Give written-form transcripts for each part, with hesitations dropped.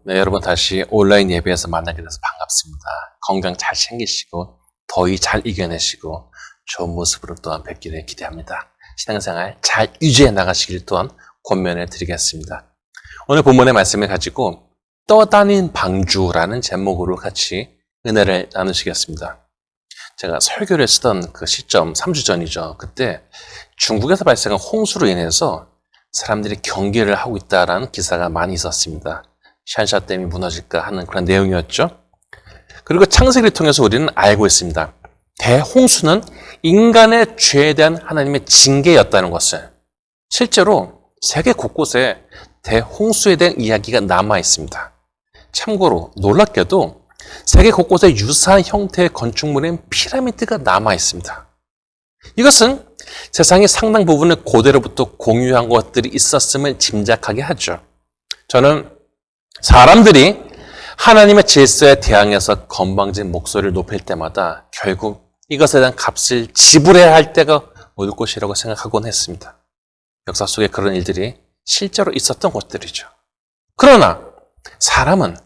네, 여러분 다시 온라인 예배에서 만나게 돼서 반갑습니다. 건강 잘 챙기시고 더위 잘 이겨내시고 좋은 모습으로 또한 뵙기를 기대합니다. 신앙생활 잘 유지해 나가시길 또한 권면해 드리겠습니다. 오늘 본문의 말씀을 가지고 떠다닌 방주라는 제목으로 같이 은혜를 나누시겠습니다. 제가 설교를 쓰던 그 시점 3주 전이죠. 그때 중국에서 발생한 홍수로 인해서 사람들이 경계를 하고 있다라는 기사가 많이 있었습니다. 샨샤댐이 무너질까 하는 그런 내용이었죠. 그리고 창세기를 통해서 우리는 알고 있습니다. 대홍수는 인간의 죄에 대한 하나님의 징계였다는 것을. 실제로 세계 곳곳에 대홍수에 대한 이야기가 남아 있습니다. 참고로 놀랍게도 세계 곳곳에 유사한 형태의 건축물인 피라미드가 남아 있습니다. 이것은 세상의 상당 부분을 고대로부터 공유한 것들이 있었음을 짐작하게 하죠. 저는 사람들이 하나님의 질서에 대항해서 건방진 목소리를 높일 때마다 결국 이것에 대한 값을 지불해야 할 때가 올 것이라고 생각하곤 했습니다. 역사 속에 그런 일들이 실제로 있었던 것들이죠. 그러나 사람은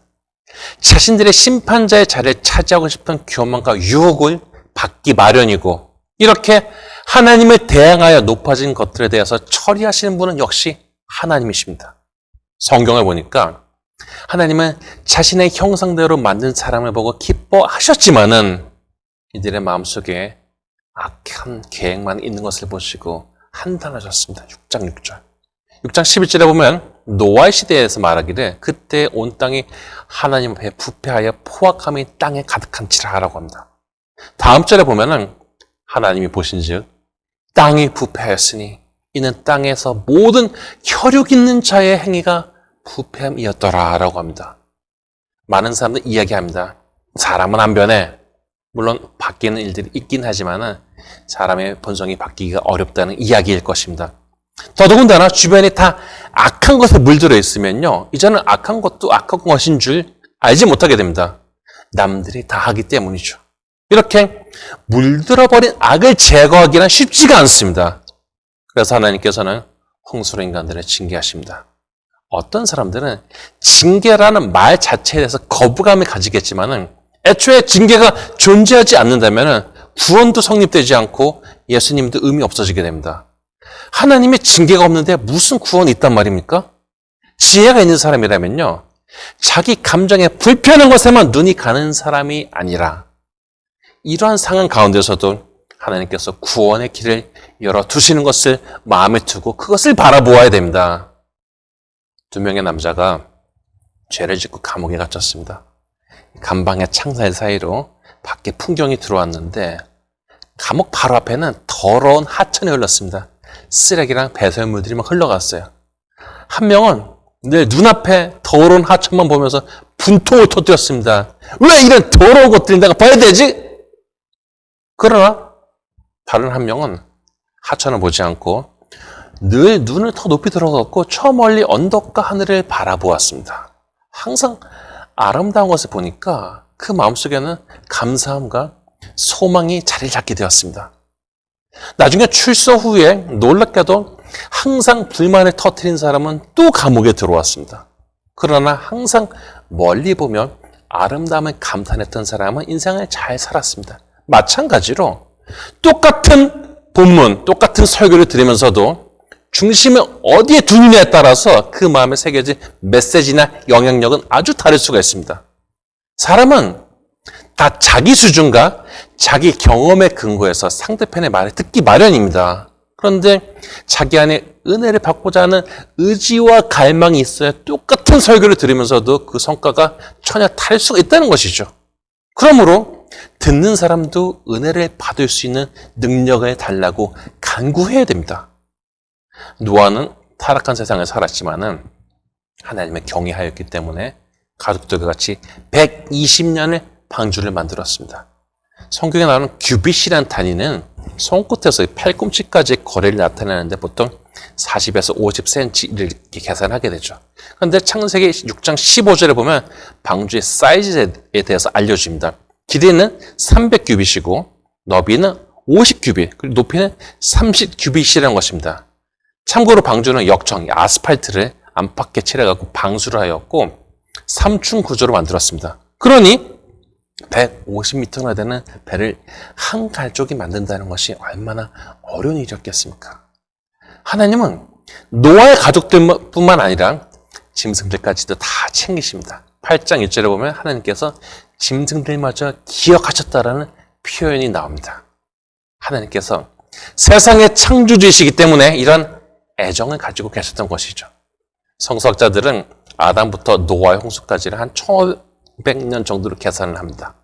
자신들의 심판자의 자리를 차지하고 싶은 교만과 유혹을 받기 마련이고, 이렇게 하나님을 대항하여 높아진 것들에 대해서 처리하시는 분은 역시 하나님이십니다. 성경을 보니까 하나님은 자신의 형상대로 만든 사람을 보고 기뻐하셨지만은 이들의 마음속에 악한 계획만 있는 것을 보시고 한탄하셨습니다. 6장 6절. 6장 11절에 보면 노아의 시대에서 말하기를 그때 온 땅이 하나님 앞에 부패하여 포악함이 땅에 가득한지라 라고 합니다. 다음 절에 보면은 하나님이 보신즉 땅이 부패하였으니 이는 땅에서 모든 혈육 있는 자의 행위가 부패함이었더라 라고 합니다. 많은 사람들 이야기합니다. 사람은 안 변해. 물론 바뀌는 일들이 있긴 하지만 사람의 본성이 바뀌기가 어렵다는 이야기일 것입니다. 더더군다나 주변이 다 악한 것에 물들어 있으면요, 이제는 악한 것도 악한 것인 줄 알지 못하게 됩니다. 남들이 다 하기 때문이죠. 이렇게 물들어버린 악을 제거하기는 쉽지가 않습니다. 그래서 하나님께서는 홍수로 인간들을 징계하십니다. 어떤 사람들은 징계라는 말 자체에 대해서 거부감을 가지겠지만은 애초에 징계가 존재하지 않는다면 구원도 성립되지 않고 예수님도 의미 없어지게 됩니다. 하나님의 징계가 없는데 무슨 구원이 있단 말입니까? 지혜가 있는 사람이라면요, 자기 감정에 불편한 것에만 눈이 가는 사람이 아니라 이러한 상황 가운데서도 하나님께서 구원의 길을 열어두시는 것을 마음에 두고 그것을 바라보아야 됩니다. 2명의 남자가 죄를 짓고 감옥에 갇혔습니다. 감방의 창살 사이로 밖에 풍경이 들어왔는데 감옥 바로 앞에는 더러운 하천이 흘렀습니다. 쓰레기랑 배설물들이 막 흘러갔어요. 한 명은 늘 눈앞에 더러운 하천만 보면서 분통을 터뜨렸습니다. 왜 이런 더러운 것들을 내가 봐야 되지? 그러나 다른 한 명은 하천을 보지 않고 늘 눈을 더 높이 들어갔고 저 멀리 언덕과 하늘을 바라보았습니다. 항상 아름다운 것을 보니까 그 마음속에는 감사함과 소망이 자리를 잡게 되었습니다. 나중에 출소 후에 놀랍게도 항상 불만을 터뜨린 사람은 또 감옥에 들어왔습니다. 그러나 항상 멀리 보며 아름다움을 감탄했던 사람은 인생을 잘 살았습니다. 마찬가지로 똑같은 본문, 똑같은 설교를 들으면서도 중심을 어디에 두느냐에 따라서 그 마음에 새겨진 메시지나 영향력은 아주 다를 수가 있습니다. 사람은 다 자기 수준과 자기 경험에 근거해서 상대편의 말을 듣기 마련입니다. 그런데 자기 안에 은혜를 받고자 하는 의지와 갈망이 있어야 똑같은 설교를 들으면서도 그 성과가 전혀 다를 수가 있다는 것이죠. 그러므로 듣는 사람도 은혜를 받을 수 있는 능력을 달라고 간구해야 됩니다. 노아는 타락한 세상을 살았지만은 하나님을 경외하였기 때문에 가족들과 같이 120년을 방주를 만들었습니다. 성경에 나오는 규빗이라는 단위는 손끝에서 팔꿈치까지의 거리를 나타내는데 보통 40에서 50cm를 이렇게 계산하게 되죠. 그런데 창세기 6장 15절에 보면 방주의 사이즈에 대해서 알려줍니다. 길이는 300규빗이고 너비는 50규빗, 그리고 높이는 30규빗이라는 것입니다. 참고로 방주는 역청, 아스팔트를 안팎에 칠해갖고 방수를 하였고 삼중 구조로 만들었습니다. 그러니 150m나 되는 배를 한 가족이 만든다는 것이 얼마나 어려운 일이었겠습니까? 하나님은 노아의 가족들뿐만 아니라 짐승들까지도 다 챙기십니다. 8장 1절에 보면 하나님께서 짐승들마저 기억하셨다라는 표현이 나옵니다. 하나님께서 세상의 창조주이시기 때문에 이런 애정을 가지고 계셨던 것이죠. 성서학자들은 아담부터 노아의 홍수까지를 한 1500년 정도로 계산을 합니다.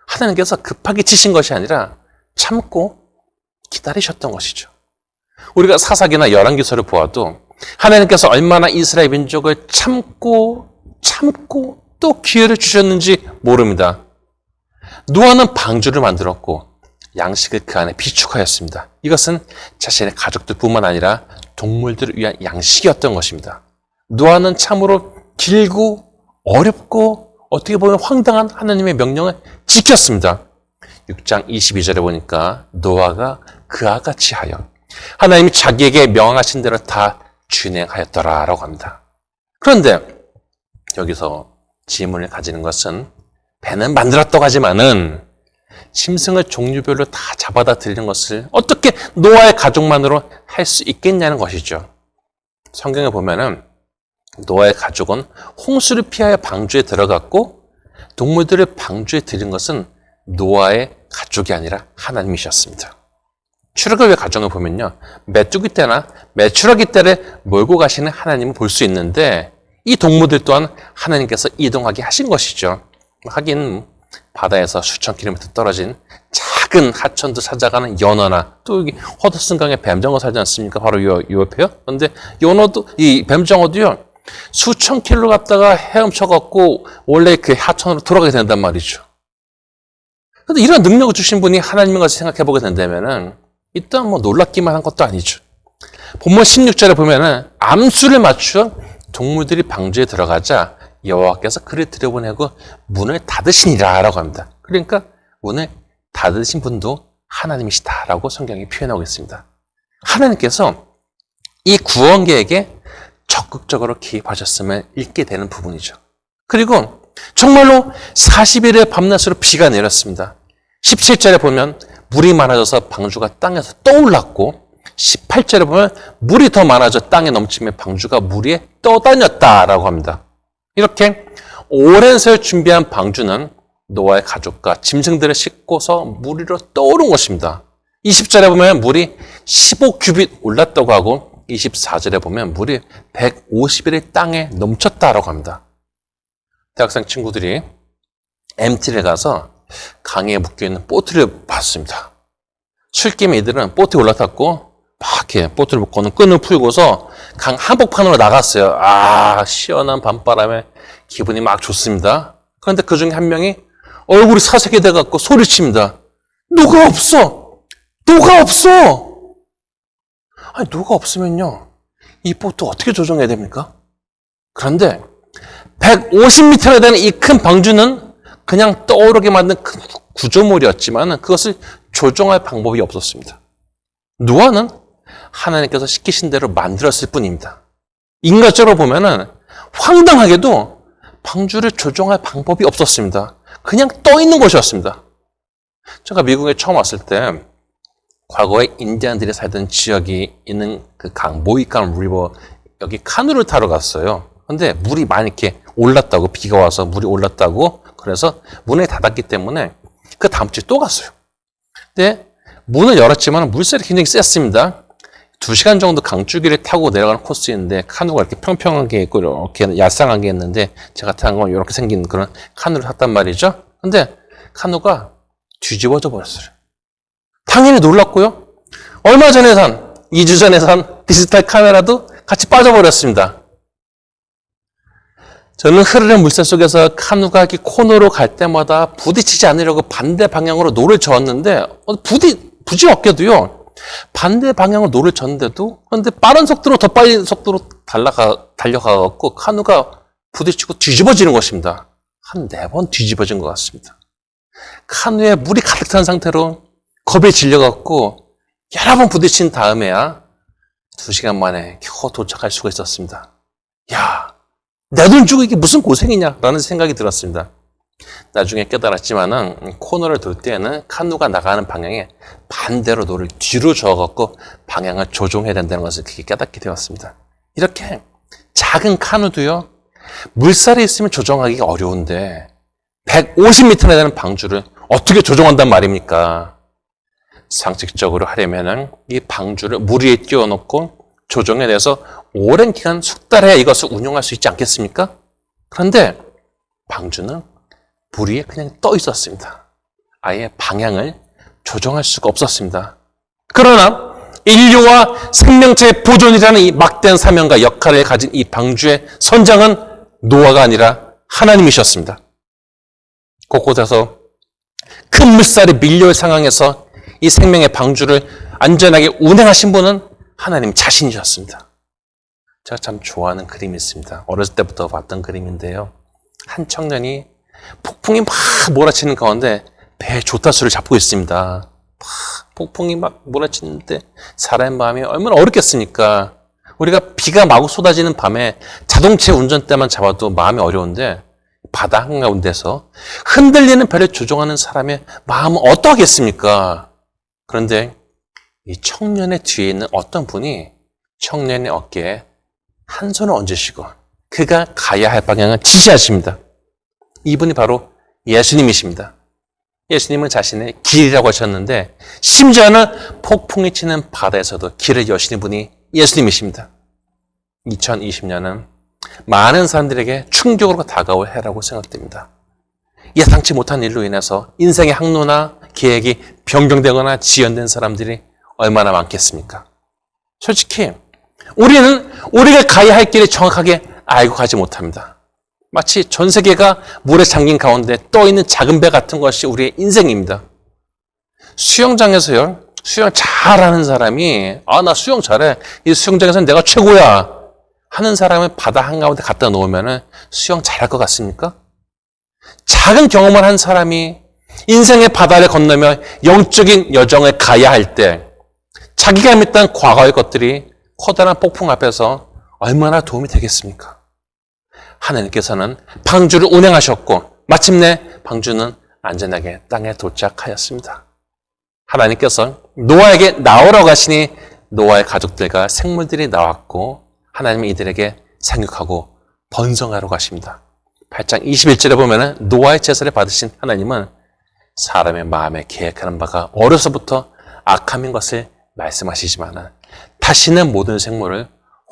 하나님께서 급하게 치신 것이 아니라 참고 기다리셨던 것이죠. 우리가 사사기나 열왕기서를 보아도 하나님께서 얼마나 이스라엘 민족을 참고 또 기회를 주셨는지 모릅니다. 노아는 방주를 만들었고 양식을 그 안에 비축하였습니다. 이것은 자신의 가족들뿐만 아니라 동물들을 위한 양식이었던 것입니다. 노아는 참으로 길고 어렵고 어떻게 보면 황당한 하나님의 명령을 지켰습니다. 6장 22절에 보니까 노아가 그와 같이 하여 하나님이 자기에게 명하신 대로 다 준행하였더라라고 합니다. 그런데 여기서 질문을 가지는 것은 배는 만들었다고 하지만은 짐승을 종류별로 다 잡아다 드리는 것을 어떻게 노아의 가족만으로 할 수 있겠냐는 것이죠. 성경에 보면은 노아의 가족은 홍수를 피하여 방주에 들어갔고 동물들을 방주에 들인 것은 노아의 가족이 아니라 하나님이셨습니다. 출애굽의 가정을 보면요, 메뚜기 떼나 메추라기 떼를 몰고 가시는 하나님을 볼 수 있는데 이 동물들 또한 하나님께서 이동하게 하신 것이죠. 하긴 바다에서 수천 킬로미터 떨어진 작은 하천도 찾아가는 연어나 또 여기 허드슨강에 뱀장어 살지 않습니까? 바로 요 옆에요. 그런데 연어도 이 뱀장어도요 수천 킬로 갔다가 헤엄쳐갖고 원래 그 하천으로 돌아가게 된단 말이죠. 그런데 이런 능력을 주신 분이 하나님인 것을 생각해 보게 된다면은 일단 뭐 놀랍기만 한 것도 아니죠. 본문 16절에 보면은 암수를 맞추어 동물들이 방주에 들어가자 여호와께서 그를 들여보내고 문을 닫으시니라라고 합니다. 그러니까 문을 닫으신 분도 하나님이시다라고 성경이 표현하고 있습니다. 하나님께서 이 구원 계획에 적극적으로 개입하셨음을 읽게 되는 부분이죠. 그리고 정말로 40일의 밤낮으로 비가 내렸습니다. 17절에 보면 물이 많아져서 방주가 땅에서 떠올랐고 18절에 보면 물이 더 많아져 땅에 넘치며 방주가 물 위에 떠다녔다라고 합니다. 이렇게 오랜 세월 준비한 방주는 노아의 가족과 짐승들을 싣고서 물 위로 떠오른 것입니다. 20절에 보면 물이 15규빗 올랐다고 하고 24절에 보면 물이 150일의 땅에 넘쳤다라고 합니다. 대학생 친구들이 MT를 가서 강에 묶여있는 보트를 봤습니다. 술김에 이들은 보트에 올라탔고 막 이렇게 보트를 묶고는 끈을 풀고서 강 한복판으로 나갔어요. 아, 시원한 밤바람에 기분이 막 좋습니다. 그런데 그 중에 한 명이 얼굴이 사색이 돼갖고 소리칩니다. 누가 없어! 누가 없어! 아니, 누가 없으면요, 이 보트 어떻게 조정해야 됩니까? 그런데 150m나 되는 이 큰 방주는 그냥 떠오르게 만든 큰 구조물이었지만 그것을 조정할 방법이 없었습니다. 노아는 하나님께서 시키신 대로 만들었을 뿐입니다. 인간적으로 보면은 황당하게도 방주를 조정할 방법이 없었습니다. 그냥 떠 있는 것이었습니다. 제가 미국에 처음 왔을 때 과거에 인디안들이 살던 지역이 있는 그 강, 모히칸 리버, 여기 카누를 타러 갔어요. 근데 물이 많이 이렇게 올랐다고, 비가 와서 물이 올랐다고, 그래서 문을 닫았기 때문에 그 다음 주에 또 갔어요. 근데 문을 열었지만 물살이 굉장히 셌습니다. 2시간 정도 강줄기를 타고 내려가는 코스였는데 카누가 이렇게 평평한 게 있고 이렇게 얄쌍한 게 있는데 제가 탄 건 이렇게 생긴 그런 카누를 탔단 말이죠. 근데 카누가 뒤집어져 버렸어요. 당연히 놀랐고요. 얼마 전에 2주 전에 산 디지털 카메라도 같이 빠져버렸습니다. 저는 흐르는 물살 속에서 카누가 이렇게 코너로 갈 때마다 부딪히지 않으려고 반대 방향으로 노를 저었는데 부질없게도요. 반대 방향으로 노를 졌는데도 그런데 빠른 속도로 더 빨리 속도로 달려가갖고 카누가 부딪히고 뒤집어지는 것입니다. 한 4번 뒤집어진 것 같습니다. 카누에 물이 가득 찬 상태로 겁에 질려갖고 여러 번 부딪힌 다음에야 2시간 만에 겨우 도착할 수가 있었습니다. 야, 내 돈 주고 이게 무슨 고생이냐라는 생각이 들었습니다. 나중에 깨달았지만은 코너를 돌 때에는 카누가 나가는 방향에 반대로 노를 뒤로 저어갖고 방향을 조종해야 된다는 것을 그렇게 깨닫게 되었습니다. 이렇게 작은 카누도요, 물살이 있으면 조종하기가 어려운데 150m나 되는 방주를 어떻게 조종한단 말입니까? 상식적으로 하려면은 이 방주를 물 위에 띄워놓고 조정에 대해서 오랜 기간 숙달해야 이것을 운용할 수 있지 않겠습니까? 그런데 방주는 물 위에 그냥 떠 있었습니다. 아예 방향을 조정할 수가 없었습니다. 그러나 인류와 생명체의 보존이라는 이 막대한 사명과 역할을 가진 이 방주의 선장은 노아가 아니라 하나님이셨습니다. 곳곳에서 큰 물살이 밀려올 상황에서 이 생명의 방주를 안전하게 운행하신 분은 하나님 자신이셨습니다. 제가 참 좋아하는 그림이 있습니다. 어렸을 때부터 봤던 그림인데요. 한 청년이 폭풍이 막 몰아치는 가운데 배에 조타수를 잡고 있습니다. 폭풍이 막 몰아치는데 사람의 마음이 얼마나 어렵겠습니까? 우리가 비가 마구 쏟아지는 밤에 자동차 운전대만 잡아도 마음이 어려운데 바다 한가운데서 흔들리는 배를 조종하는 사람의 마음은 어떠하겠습니까? 그런데 이 청년의 뒤에 있는 어떤 분이 청년의 어깨에 한 손을 얹으시고 그가 가야 할 방향을 지시하십니다. 이분이 바로 예수님이십니다. 예수님은 자신의 길이라고 하셨는데 심지어는 폭풍이 치는 바다에서도 길을 여시는 분이 예수님이십니다. 2020년은 많은 사람들에게 충격으로 다가올 해라고 생각됩니다. 예상치 못한 일로 인해서 인생의 항로나 계획이 변경되거나 지연된 사람들이 얼마나 많겠습니까? 솔직히 우리는 우리가 가야 할 길을 정확하게 알고 가지 못합니다. 마치 전 세계가 물에 잠긴 가운데 떠있는 작은 배 같은 것이 우리의 인생입니다. 수영장에서요, 수영 잘하는 사람이 나 수영 잘해. 이 수영장에서는 내가 최고야 하는 사람을 바다 한가운데 갖다 놓으면 수영 잘할 것 같습니까? 작은 경험을 한 사람이 인생의 바다를 건너며 영적인 여정을 가야 할 때 자기가 믿던 과거의 것들이 커다란 폭풍 앞에서 얼마나 도움이 되겠습니까? 하나님께서는 방주를 운행하셨고 마침내 방주는 안전하게 땅에 도착하였습니다. 하나님께서 노아에게 나오라고 하시니 노아의 가족들과 생물들이 나왔고 하나님은 이들에게 생육하고 번성하라고 하십니다. 8장 21절에 보면 노아의 제사를 받으신 하나님은 사람의 마음에 계획하는 바가 어려서부터 악함인 것을 말씀하시지만 다시는 모든 생물을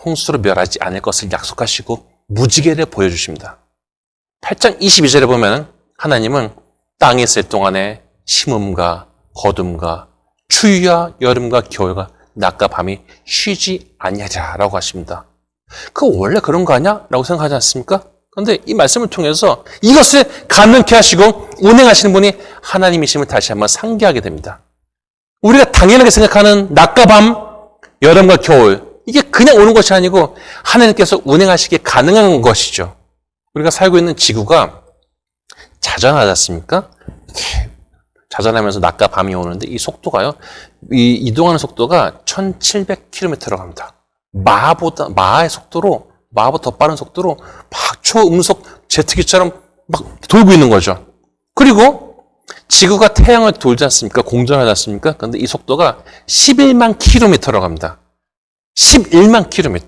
홍수로 멸하지 않을 것을 약속하시고 무지개를 보여주십니다. 8장 22절에 보면 하나님은 땅에 있을 동안에 심음과 거둠과 추위와 여름과 겨울과 낮과 밤이 쉬지 아니하리라고 하십니다. 그거 원래 그런 거 아니야? 라고 생각하지 않습니까? 그런데 이 말씀을 통해서 이것을 가능케 하시고 운행하시는 분이 하나님이심을 다시 한번 상기하게 됩니다. 우리가 당연하게 생각하는 낮과 밤, 여름과 겨울, 이게 그냥 오는 것이 아니고 하나님께서 운행하시기에 가능한 것이죠. 우리가 살고 있는 지구가 자전하지 않습니까? 자전하면서 낮과 밤이 오는데 이 속도가요, 이 이동하는 속도가 1700km라고 합니다. 마의 속도로, 마보다 더 빠른 속도로 막 초음속 제트기처럼 막 돌고 있는 거죠. 그리고 지구가 태양을 돌지 않습니까? 공전하지 않습니까? 그런데 이 속도가 11만 km라고 합니다. 11만 km.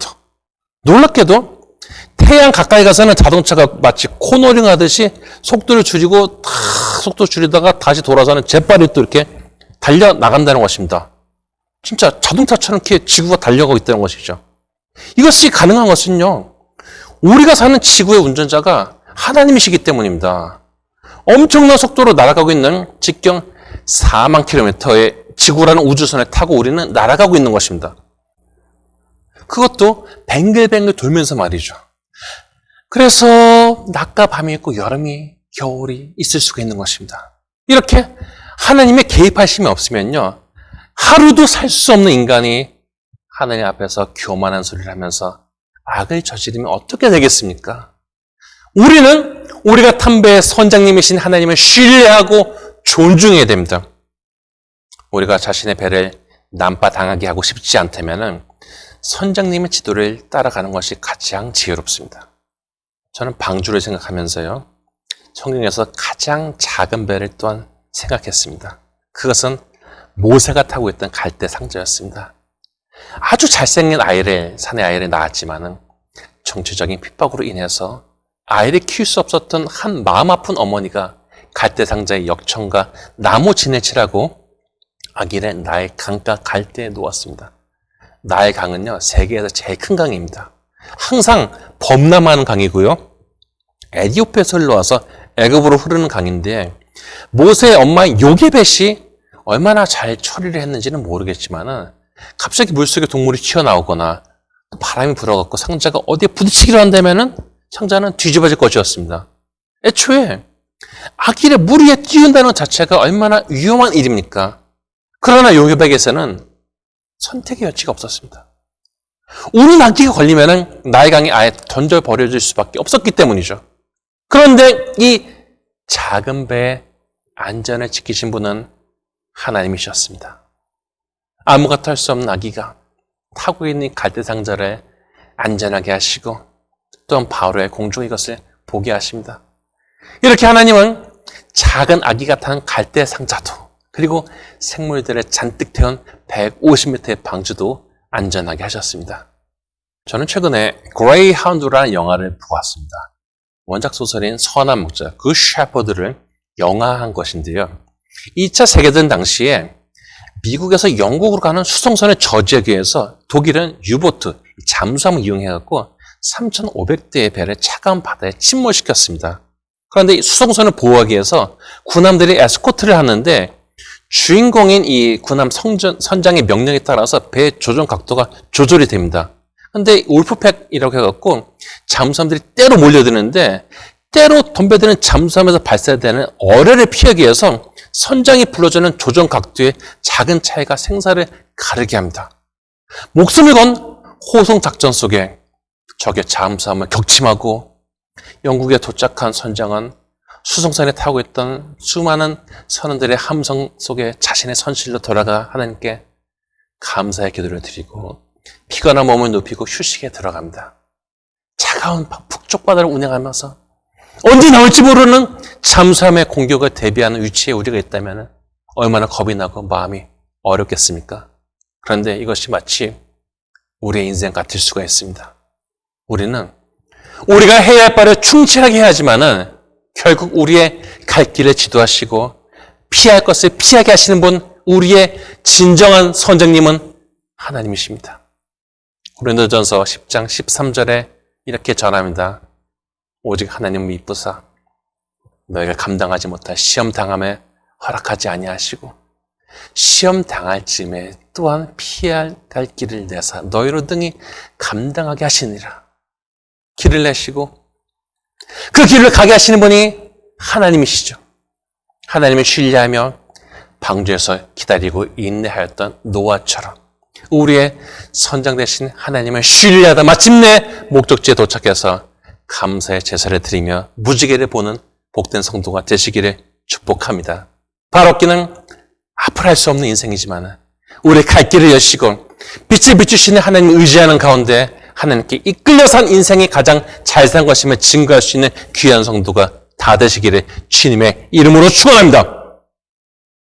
놀랍게도 태양 가까이 가서는 자동차가 마치 코너링 하듯이 속도를 줄이고 탁 속도 줄이다가 다시 돌아서는 재빨리 또 이렇게 달려나간다는 것입니다. 진짜 자동차처럼 이렇게 지구가 달려가고 있다는 것이죠. 이것이 가능한 것은요, 우리가 사는 지구의 운전자가 하나님이시기 때문입니다. 엄청난 속도로 날아가고 있는 직경 4만 km의 지구라는 우주선을 타고 우리는 날아가고 있는 것입니다. 그것도 뱅글뱅글 돌면서 말이죠. 그래서 낮과 밤이 있고 여름이, 겨울이 있을 수가 있는 것입니다. 이렇게 하나님의 개입하심이 없으면요, 하루도 살 수 없는 인간이 하나님 앞에서 교만한 소리를 하면서 악을 저지르면 어떻게 되겠습니까? 우리는 우리가 탄 배의 선장님이신 하나님을 신뢰하고 존중해야 됩니다. 우리가 자신의 배를 난파당하게 하고 싶지 않다면 선장님의 지도를 따라가는 것이 가장 지혜롭습니다. 저는 방주를 생각하면서요. 성경에서 가장 작은 배를 또한 생각했습니다. 그것은 모세가 타고 있던 갈대 상자였습니다. 아주 잘생긴 아이를, 사내 아이를 낳았지만은 정치적인 핍박으로 인해서 아이를 키울 수 없었던 한 마음 아픈 어머니가 갈대 상자의 역청과 나무 지네치라고 아기를 나일 강가 갈대에 놓았습니다. 나일 강은요, 세계에서 제일 큰 강입니다. 항상 범람하는 강이고요. 에티오피아에서 흘러와서 애굽으로 흐르는 강인데 모세의 엄마 요게벳이 얼마나 잘 처리를 했는지는 모르겠지만은 갑자기 물속에 동물이 튀어나오거나 바람이 불어갖고 상자가 어디에 부딪히기로 한다면은 상자는 뒤집어질 것이었습니다. 애초에 아기를 물 위에 띄운다는 자체가 얼마나 위험한 일입니까? 그러나 요게벳에서는 선택의 여지가 없었습니다. 우는 아기가 걸리면은 나일강에 아예 던져 버려질 수밖에 없었기 때문이죠. 그런데 이 작은 배의 안전을 지키신 분은 하나님이셨습니다. 아무것도 할 수 없는 아기가 타고 있는 갈대 상자를 안전하게 하시고 또한 바로의 공주가 이것을 보게 하십니다. 이렇게 하나님은 작은 아기가 탄 갈대 상자도 그리고 생물들을 잔뜩 태운 150m의 방주도 안전하게 하셨습니다. 저는 최근에 그레이하운드라는 영화를 보고 왔습니다. 원작 소설인 선한 목자, 그 셰퍼드를 영화한 것인데요. 2차 세계대전 당시에 미국에서 영국으로 가는 수송선을 저지하기 위해서 독일은 유보트, 잠수함을 이용해갖고 3,500대의 배를 차가운 바다에 침몰시켰습니다. 그런데 이 수송선을 보호하기 위해서 군함들이 에스코트를 하는데 주인공인 이 군함 선장의 명령에 따라서 배 조종 각도가 조절이 됩니다. 근데 울프팩이라고 해갖고 잠수함들이 때로 몰려드는데 때로 덤벼드는 잠수함에서 발사되는 어뢰를 피하기 위해서 선장이 불러주는 조정 각도의 작은 차이가 생사를 가르게 합니다. 목숨을 건 호송 작전 속에 적의 잠수함을 격침하고 영국에 도착한 선장은 수송선에 타고 있던 수많은 선원들의 함성 속에 자신의 선실로 돌아가 하나님께 감사의 기도를 드리고 피곤한 몸을 눕히고 휴식에 들어갑니다. 차가운 북쪽 바다를 운행하면서 언제 나올지 모르는 잠수함의 공격을 대비하는 위치에 우리가 있다면 얼마나 겁이 나고 마음이 어렵겠습니까? 그런데 이것이 마치 우리의 인생 같을 수가 있습니다. 우리는 우리가 해야 할 바를 충실하게 해야지만은 결국 우리의 갈 길을 지도하시고 피할 것을 피하게 하시는 분, 우리의 진정한 선생님은 하나님이십니다. 고린도전서 10장 13절에 이렇게 전합니다. 오직 하나님은 미쁘사 너희가 감당하지 못할 시험 당함에 허락하지 아니하시고 시험 당할 즈음에 또한 피할 갈 길을 내사 너희로 등이 감당하게 하시니라. 길을 내시고 그 길을 가게 하시는 분이 하나님이시죠. 하나님을 신뢰하며 방주에서 기다리고 인내하였던 노아처럼 우리의 선장 되신 하나님을 신뢰하다 마침내 목적지에 도착해서 감사의 제사를 드리며 무지개를 보는 복된 성도가 되시기를 축복합니다. 바로기는 앞으로 할 수 없는 인생이지만 우리의 갈 길을 여시고 빛을 비추시는 하나님을 의지하는 가운데 하나님께 이끌려 산 인생이 가장 잘 산 것임을 증거할 수 있는 귀한 성도가 다 되시기를 주님의 이름으로 축원합니다.